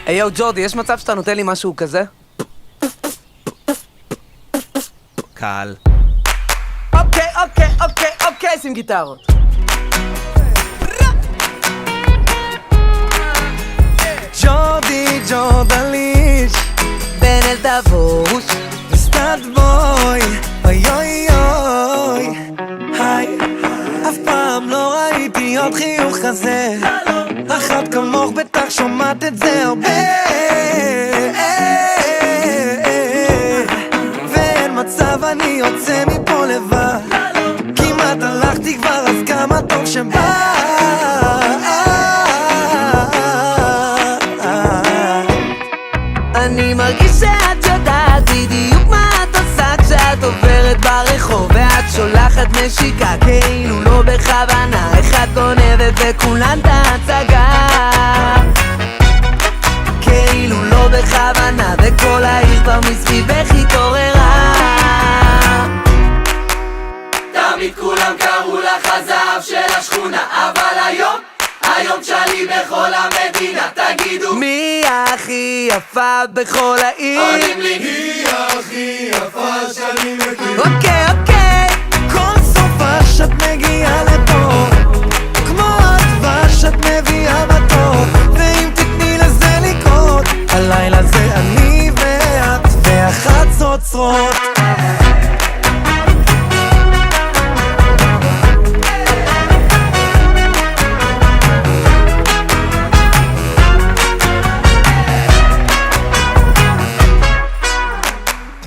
היי יו ג'ורדי, יש מצב שאתה נותן לי משהו כזה? קל. אוקיי, שים גיטרות. ג'ורדי ג'ורדליש בן אל תבוש סטאד בוי אוי אוי אוי היי אף פעם לא ראיתי עוד חיוך כזה אחת כמוך בטח שומעת את זה הרבה ואין מצב אני יוצא מפה לבד כמעט הלכתי כבר אז כמה טוב שבא אני מרגיש שאת יודעת בדיוק מה את עושה כשאת עוברת ברחוב ואת שולחת נשיקה כאילו לא בכוונה אחד גונבת וכולן את ההצגה כאילו לא בכוונה וכל העיר כבר מסביבך התעוררה תמיד כולם קראו לך הזהב של השכונה אבל היום תשאלי בכל המדינה תגידו מי הכי יפה בכל העיר? עונים לי היא הכי יפה שאני מכיר. אוקיי כל סופה שאת מגיעה לפה כמו הדבש שאת מביאה בטוב ואם תתני לזה לקרות הלילה זה אני ואת והחצוצרות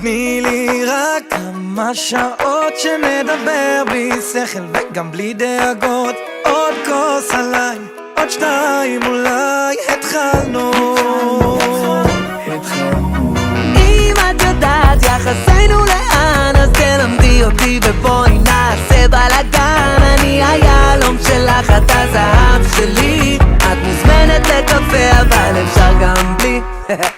תני לי רק כמה שעות שנדבר בלי שכל וגם בלי דאגות עוד כוס עליי, עוד שתיים אולי התחלנו אם את יודעת יחסינו לאן אז תלמדי אותי ובואי נעשה בלגן אני היהלום שלך את הזהב שלי את מוזמנת לקפה אבל אפשר גם בלי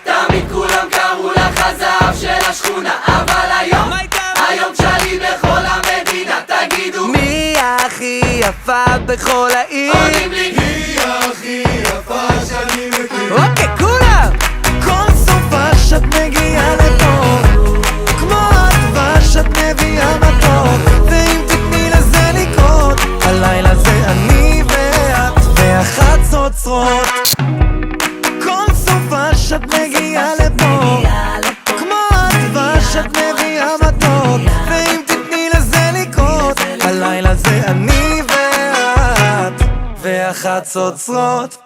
תמיד כולם קראו לך הזהב של השכונה אבל היום תשאלי בכל המדינה תגידו מי הכי יפה בכל העיר? עונים לי היא הכי יפה שאני מכיר. אוקיי, כולם! כל סופה שאת מגיעה לפה כמו הדבש שאת מביאה בטוב ואם תתני לזה לקרות הלילה זה אני ואת והחצוצרות כל סופה שאת מגיעה לפה כמו הדבש שאת מביאה בטוב ואם תתני לזה לקרות הלילה זה אני ואת והחצוצרות